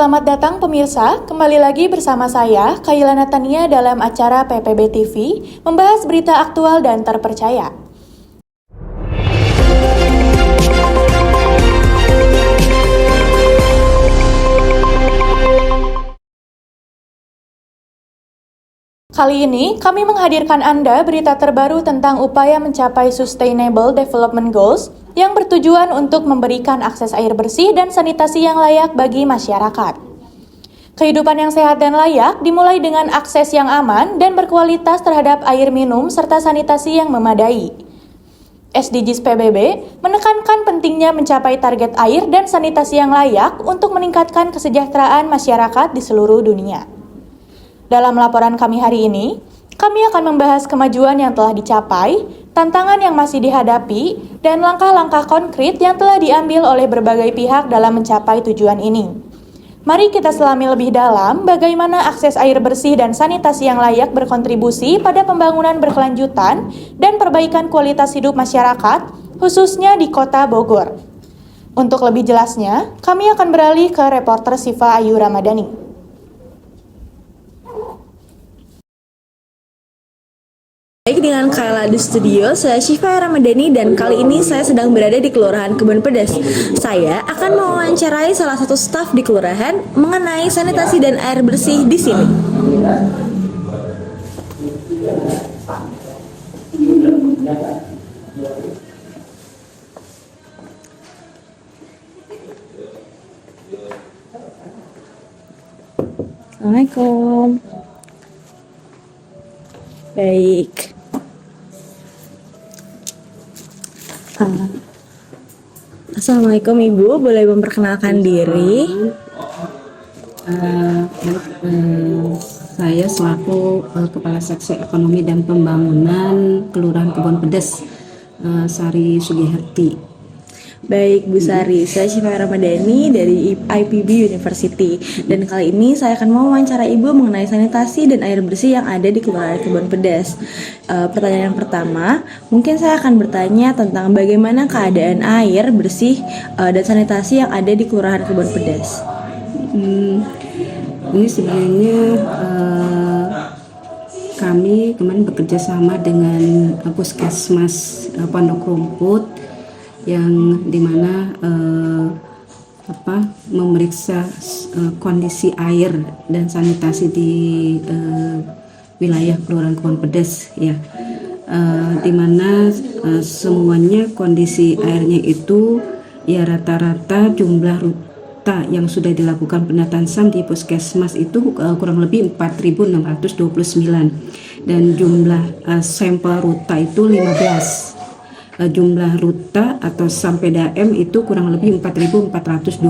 Selamat datang pemirsa, kembali lagi bersama saya, Kailana Tania dalam acara PPB TV, membahas berita aktual dan terpercaya. Kali ini, kami menghadirkan Anda berita terbaru tentang upaya mencapai Sustainable Development Goals yang bertujuan untuk memberikan akses air bersih dan sanitasi yang layak bagi masyarakat. Kehidupan yang sehat dan layak dimulai dengan akses yang aman dan berkualitas terhadap air minum serta sanitasi yang memadai. SDGs PBB menekankan pentingnya mencapai target air dan sanitasi yang layak untuk meningkatkan kesejahteraan masyarakat di seluruh dunia. Dalam laporan kami hari ini, kami akan membahas kemajuan yang telah dicapai, tantangan yang masih dihadapi, dan langkah-langkah konkret yang telah diambil oleh berbagai pihak dalam mencapai tujuan ini. Mari kita selami lebih dalam bagaimana akses air bersih dan sanitasi yang layak berkontribusi pada pembangunan berkelanjutan dan perbaikan kualitas hidup masyarakat, khususnya di Kota Bogor. Untuk lebih jelasnya, kami akan beralih ke reporter Siva Ayu Ramadhani. Baik, dengan Kaila di studio, saya Syifa Ramadhani dan kali ini saya sedang berada di Kelurahan Kebon Pedas. Saya akan mewawancarai salah satu staf di kelurahan mengenai sanitasi dan air bersih di sini. Assalamualaikum. Baik. Assalamualaikum Ibu, boleh memperkenalkan diri? Saya selaku Kepala Seksi Ekonomi dan Pembangunan Kelurahan Kebon Pedas, Sari Sugiharti. Baik Bu Sari, saya Syifa Ramadhani dari IPB University dan kali ini saya akan mewawancara Ibu mengenai sanitasi dan air bersih yang ada di Kelurahan Kebon Pedas. Pertanyaan yang pertama, mungkin saya akan bertanya tentang bagaimana keadaan air bersih dan sanitasi yang ada di Kelurahan Kebon Pedas. Ini sebenarnya kami kemarin bekerja sama dengan Puskesmas Pondok Rumput yang dimana memeriksa kondisi air dan sanitasi di wilayah Kelurahan Kebon Pedas ya, dimana semuanya kondisi airnya itu ya rata-rata jumlah ruta yang sudah dilakukan penataan SAM di puskesmas itu kurang lebih 4.629 dan jumlah sampel ruta itu 15. Jumlah ruta atau SAM PDAM itu kurang lebih 4.412,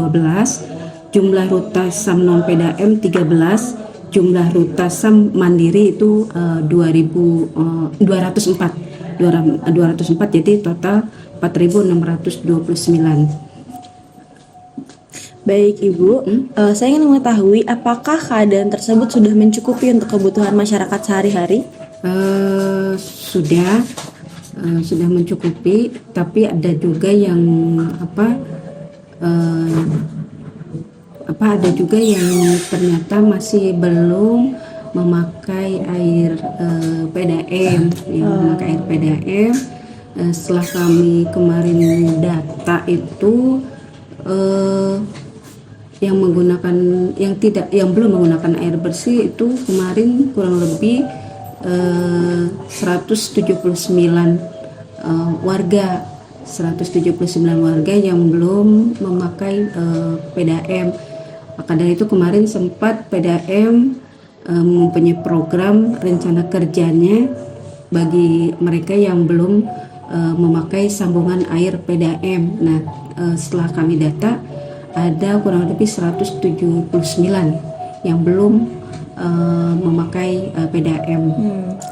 jumlah ruta SAM non PDAM 13, jumlah ruta SAM mandiri itu 204, jadi total 4.629. Baik Ibu, saya ingin mengetahui apakah keadaan tersebut sudah mencukupi untuk kebutuhan masyarakat sehari-hari? Sudah mencukupi, tapi ada juga yang ada juga yang ternyata masih belum memakai air PDAM, memakai air PDAM. Setelah kami kemarin data itu yang belum menggunakan air bersih itu kemarin kurang lebih 179 warga yang belum memakai PDAM. Maka dari itu kemarin sempat PDAM mempunyai program rencana kerjanya bagi mereka yang belum memakai sambungan air PDAM. Nah, setelah kami data ada kurang lebih 179 yang belum memakai PDAM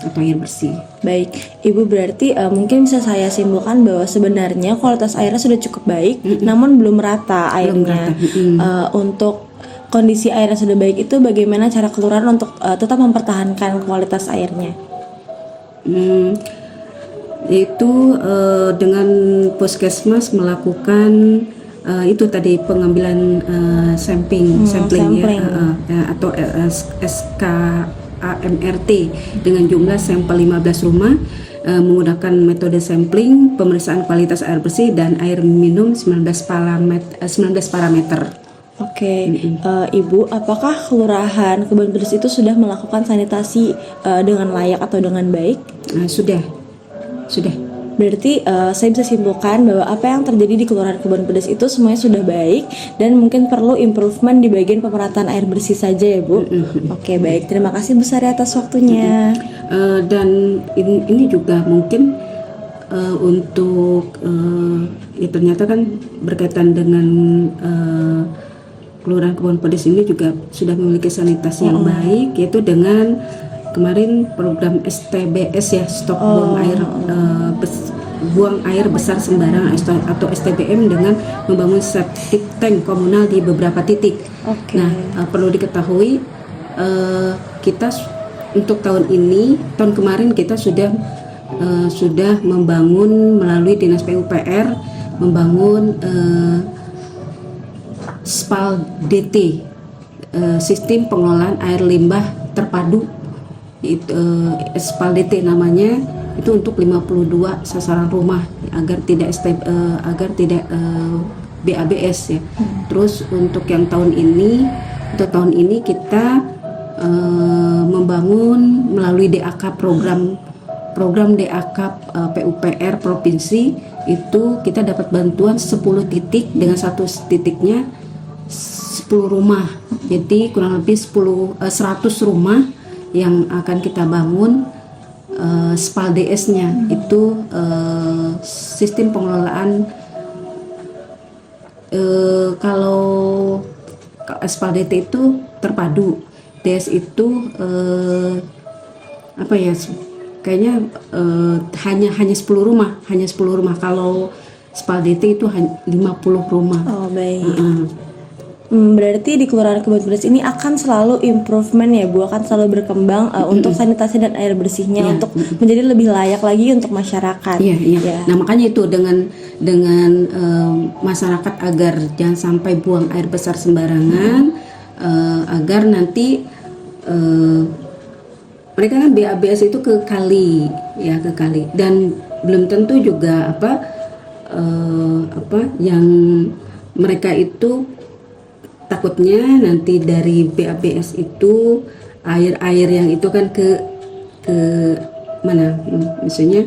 atau air bersih. Baik, Ibu berarti mungkin bisa saya simpulkan bahwa sebenarnya kualitas airnya sudah cukup baik, namun belum rata airnya. Untuk kondisi airnya sudah baik itu bagaimana cara kelurahan untuk tetap mempertahankan kualitas airnya? Itu dengan puskesmas melakukan itu tadi pengambilan sampling sampling. atau SKAMRT dengan jumlah sampel 15 rumah menggunakan metode sampling, pemeriksaan kualitas air bersih dan air minum 19 parameter. Oke, Ibu, apakah Kelurahan Kebon Pedes itu sudah melakukan sanitasi dengan layak atau dengan baik? Sudah. Berarti saya bisa simpulkan bahwa apa yang terjadi di Kelurahan Kebon Pedes itu semuanya sudah baik dan mungkin perlu improvement di bagian pemerataan air bersih saja ya Bu. Oke, baik, terima kasih Bu Sari atas waktunya. Dan ini juga mungkin untuk ya ternyata kan berkaitan dengan Kelurahan Kebon Pedes ini juga sudah memiliki sanitasi yang baik, yaitu dengan kemarin program STBS ya, stok buang air besar sembarangan atau STBM dengan membangun septic tank komunal di beberapa titik. Nah, perlu diketahui kita untuk tahun kemarin kita sudah membangun melalui Dinas PUPR membangun SPAL-DT, sistem pengelolaan air limbah terpadu, SPAL-DT namanya, itu untuk 52 sasaran rumah agar tidak BABS ya. Terus untuk tahun ini kita membangun melalui DAK program DAK PUPR provinsi, itu kita dapat bantuan 10 titik dengan satu titiknya 10 rumah. Jadi kurang lebih 100 rumah yang akan kita bangun SPAL-DS-nya, itu sistem pengelolaan kalau SPAL-DT itu terpadu, DS itu kayaknya hanya 10 rumah. Kalau SPAL-DT itu 50 rumah. Oh, baik. Berarti di Kelurahan Kebon Pedes ini akan selalu improvement ya Bu, akan selalu berkembang untuk sanitasi dan air bersihnya untuk menjadi lebih layak lagi untuk masyarakat. Iya. Nah, makanya itu dengan masyarakat agar jangan sampai buang air besar sembarangan, agar nanti mereka kan BABS itu ke kali dan belum tentu juga yang mereka itu takutnya nanti dari BABS itu air yang itu kan ke mana, misalnya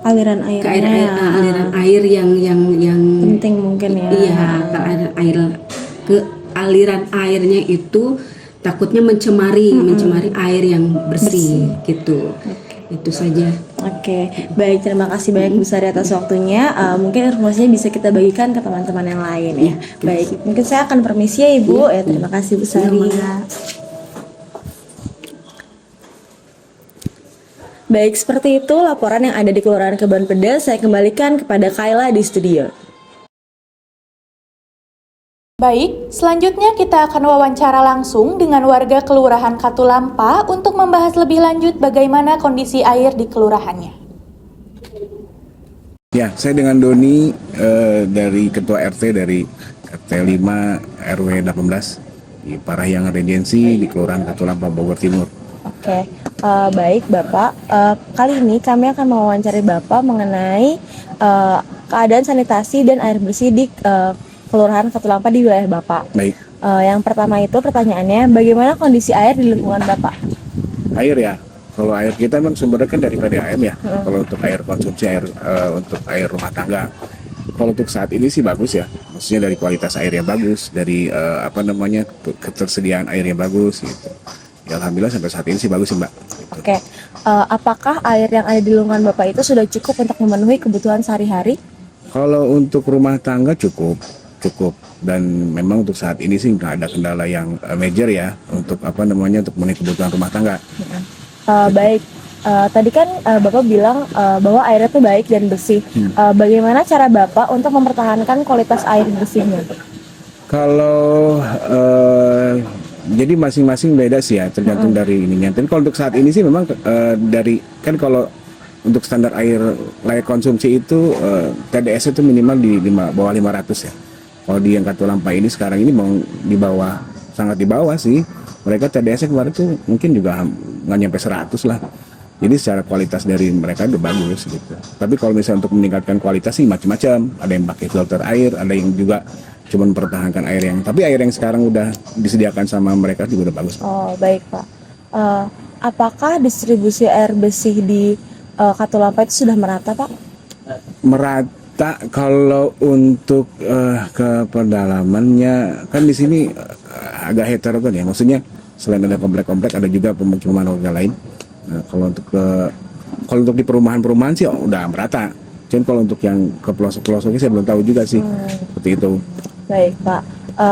aliran air yang penting mungkin ya. Iya, ke aliran airnya itu takutnya mencemari air yang bersih. Gitu. Itu saja. Oke, baik, terima kasih banyak Bu Sari atas waktunya. Mungkin informasinya bisa kita bagikan ke teman-teman yang lain ya. Baik, mungkin saya akan permisi ya Ibu. Terima kasih Bu Sari. Baik, seperti itu laporan yang ada di Kelurahan Kebon Pedes. Saya kembalikan kepada Kayla di studio. Baik, selanjutnya kita akan wawancara langsung dengan warga Kelurahan Katulampa untuk membahas lebih lanjut bagaimana kondisi air di kelurahannya. Ya, saya dengan Doni dari Ketua RT dari RT 5 RW 18 di Parahyangan Regensi di Kelurahan Katulampa, Bogor Timur. Oke, baik Bapak. Kali ini kami akan mewawancari Bapak mengenai keadaan sanitasi dan air bersih di Kelurahan Katulampa di wilayah Bapak. Baik. Yang pertama itu pertanyaannya, bagaimana kondisi air di lingkungan Bapak? Air ya, kalau air kita memang sumbernya kan dari PDAM ya. Kalau untuk air konsumsi untuk air rumah tangga, kalau untuk saat ini sih bagus ya. Maksudnya dari kualitas air yang bagus, dari ketersediaan air yang bagus gitu. Ya, alhamdulillah sampai saat ini sih bagus sih Mbak. Gitu. Oke, apakah air yang ada di lingkungan Bapak itu sudah cukup untuk memenuhi kebutuhan sehari-hari? Kalau untuk rumah tangga cukup dan memang untuk saat ini sih nggak ada kendala yang major ya untuk untuk memenuhi kebutuhan rumah tangga. Baik, tadi kan Bapak bilang bahwa airnya itu baik dan bersih. Bagaimana cara Bapak untuk mempertahankan kualitas air bersihnya? Kalau jadi masing-masing beda sih ya, tergantung dari ininya. Tapi kalau untuk saat ini sih memang dari kan kalau untuk standar air layak konsumsi itu TDS itu minimal di bawah 500 ya. Kalau di yang Katulampa ini sekarang ini mau di bawah, sangat di bawah sih. Mereka TDS-nya kemarin tuh mungkin juga nggak nyampe 100 lah. Jadi secara kualitas dari mereka udah bagus gitu. Tapi kalau misalnya untuk meningkatkan kualitas sih macam-macam. Ada yang pakai filter air, ada yang juga cuma mempertahankan air yang. Tapi air yang sekarang udah disediakan sama mereka juga udah bagus. Oh, baik Pak. Apakah distribusi air bersih di Katulampa itu sudah merata Pak? Merata kalau untuk ke pedalamannya kan di sini agak heterogen ya. Maksudnya selain ada komplek-komplek ada juga pemukiman warga lain. Nah, kalau untuk di perumahan-perumahan sih udah merata. Cuman kalau untuk yang ke pelosok-pelosoknya saya belum tahu juga sih. Seperti itu. Baik Pak.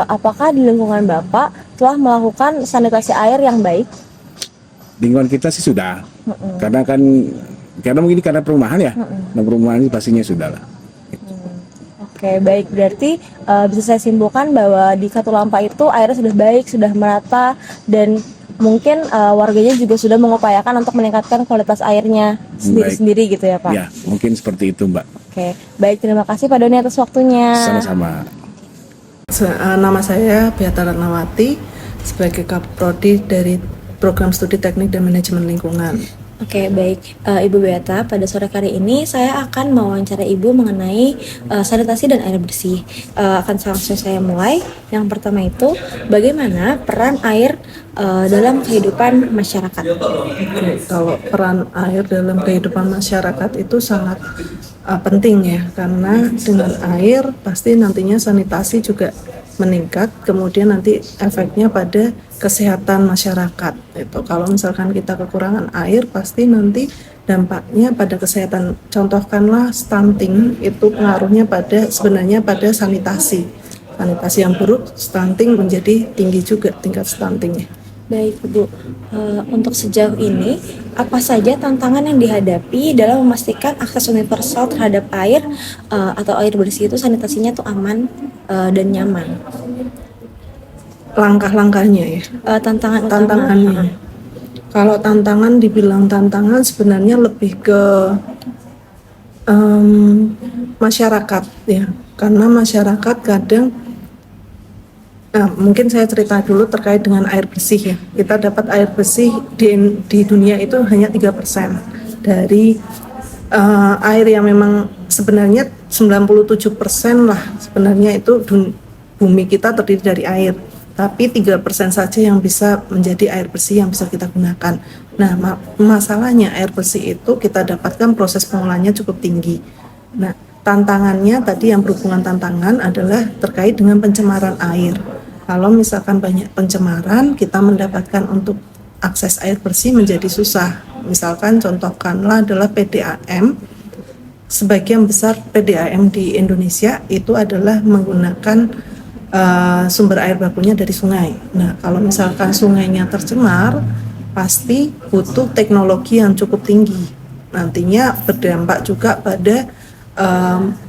Apakah di lingkungan Bapak telah melakukan sanitasi air yang baik? Lingkungan kita sih sudah. Karena mungkin karena perumahan ya. Nah, perumahan ini pastinya sudah lah. Oke, baik. Berarti bisa saya simpulkan bahwa di Katulampa itu airnya sudah baik, sudah merata, dan mungkin warganya juga sudah mengupayakan untuk meningkatkan kualitas airnya sendiri-sendiri gitu ya Pak? Ya, mungkin seperti itu Mbak. Oke, baik. Terima kasih Pak Doni atas waktunya. Sama-sama. Nama saya Beata Ratnawati sebagai Kaprodi dari Program Studi Teknik dan Manajemen Lingkungan. Oke, baik. Ibu Beata, pada sore kali ini saya akan mewawancara Ibu mengenai sanitasi dan air bersih. Akan langsung saya mulai. Yang pertama itu, bagaimana peran air dalam kehidupan masyarakat? Oke, kalau peran air dalam kehidupan masyarakat itu sangat penting ya, karena dengan air pasti nantinya sanitasi juga meningkat, kemudian nanti efeknya pada kesehatan masyarakat. Itu kalau misalkan kita kekurangan air, pasti nanti dampaknya pada kesehatan. Contohkanlah stunting, itu pengaruhnya sebenarnya pada sanitasi. Sanitasi yang buruk, stunting menjadi tinggi juga tingkat stuntingnya. Baik Ibu, untuk sejauh ini apa saja tantangan yang dihadapi dalam memastikan akses universal terhadap air atau air bersih itu sanitasinya tuh aman dan nyaman? Langkah-langkahnya ya. Tantangannya. Kalau tantangan dibilang tantangan sebenarnya lebih ke masyarakat ya, karena masyarakat kadang mungkin saya cerita dulu terkait dengan air bersih ya. Kita dapat air bersih di dunia itu hanya 3% dari air yang memang sebenarnya 97% lah sebenarnya itu bumi kita terdiri dari air. Tapi 3% saja yang bisa menjadi air bersih yang bisa kita gunakan. Nah, masalahnya air bersih itu kita dapatkan proses pengolahannya cukup tinggi. Nah, tantangannya tadi yang berhubungan tantangan adalah terkait dengan pencemaran air. Kalau misalkan banyak pencemaran, kita mendapatkan untuk akses air bersih menjadi susah. Misalkan contohkanlah adalah PDAM. Sebagian besar PDAM di Indonesia itu adalah menggunakan sumber air bakunya dari sungai. Nah, kalau misalkan sungainya tercemar, pasti butuh teknologi yang cukup tinggi. Nantinya berdampak juga pada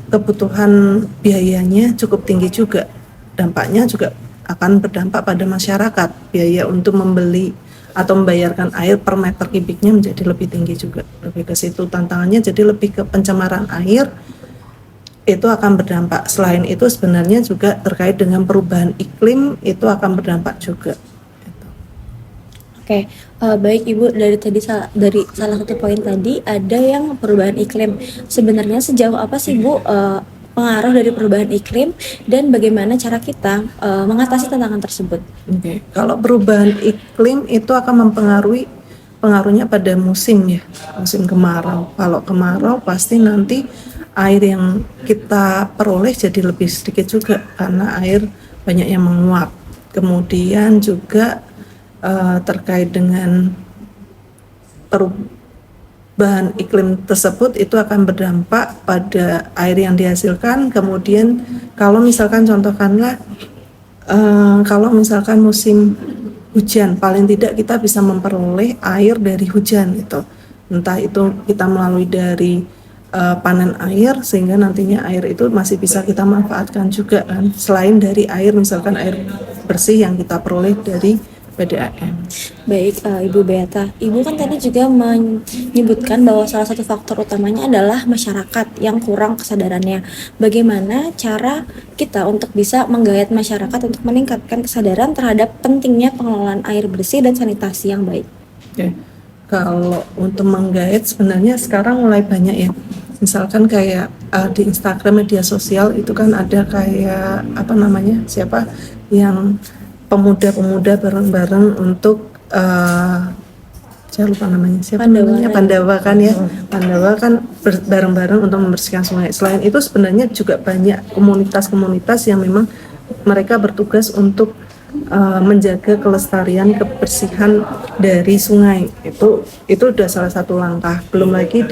kebutuhan biayanya cukup tinggi juga. Dampaknya juga akan berdampak pada masyarakat. Biaya untuk membeli atau membayarkan air per meter kubiknya menjadi lebih tinggi juga. Lebih ke situ tantangannya, jadi lebih ke pencemaran air itu akan berdampak. Selain itu sebenarnya juga terkait dengan perubahan iklim itu akan berdampak juga. Oke, baik Ibu, dari salah satu poin tadi ada yang perubahan iklim. Sebenarnya sejauh apa sih Bu pengaruh dari perubahan iklim dan bagaimana cara kita mengatasi tantangan tersebut? Oke. Kalau perubahan iklim itu akan pengaruhnya pada musim ya, musim kemarau. Kalau kemarau pasti nanti air yang kita peroleh jadi lebih sedikit juga karena air banyak yang menguap. Kemudian juga terkait dengan perubahan iklim tersebut itu akan berdampak pada air yang dihasilkan. Kemudian kalau misalkan contohkanlah kalau misalkan musim hujan, paling tidak kita bisa memperoleh air dari hujan itu. Entah itu kita melalui dari panen air sehingga nantinya air itu masih bisa kita manfaatkan juga kan, selain dari air misalkan air bersih yang kita peroleh dari PDAM. Baik, Ibu Beata. Ibu kan tadi juga menyebutkan bahwa salah satu faktor utamanya adalah masyarakat yang kurang kesadarannya. Bagaimana cara kita untuk bisa menggayat masyarakat untuk meningkatkan kesadaran terhadap pentingnya pengelolaan air bersih dan sanitasi yang baik? Oke. Kalau untuk menggait sebenarnya sekarang mulai banyak ya. Misalkan kayak di Instagram media sosial itu kan ada kayak apa namanya, siapa yang pemuda-pemuda bareng-bareng untuk saya lupa namanya siapa namanya, Pandawa kan ya. Pandawa kan bareng-bareng untuk membersihkan sungai. Selain itu sebenarnya juga banyak komunitas-komunitas yang memang mereka bertugas untuk menjaga kelestarian kebersihan dari sungai. Itu udah salah satu langkah. Belum lagi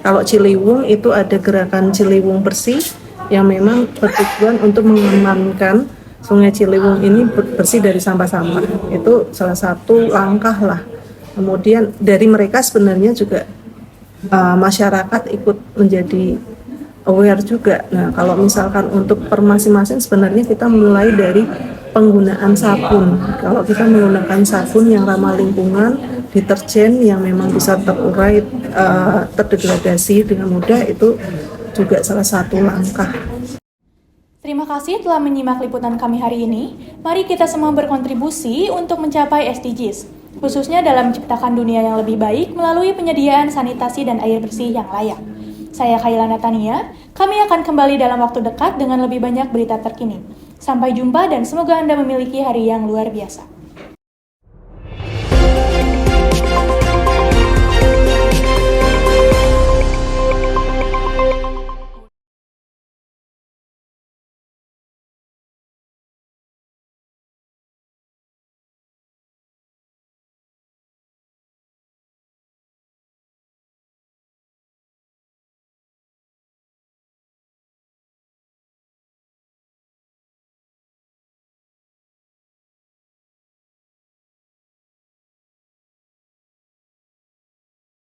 kalau Ciliwung itu ada gerakan Ciliwung bersih yang memang bertujuan untuk mengamankan Sungai Ciliwung ini bersih dari sampah-sampah. Itu salah satu langkah lah. Kemudian dari mereka sebenarnya juga masyarakat ikut menjadi aware juga. Nah, kalau misalkan untuk per masing-masing sebenarnya kita mulai dari penggunaan sabun. Kalau kita menggunakan sabun yang ramah lingkungan, deterjen yang memang bisa terurai, terdegradasi dengan mudah, itu juga salah satu langkah. Terima kasih telah menyimak liputan kami hari ini. Mari kita semua berkontribusi untuk mencapai SDGs, khususnya dalam menciptakan dunia yang lebih baik melalui penyediaan sanitasi dan air bersih yang layak. Saya Khaila Natania, kami akan kembali dalam waktu dekat dengan lebih banyak berita terkini. Sampai jumpa dan semoga Anda memiliki hari yang luar biasa.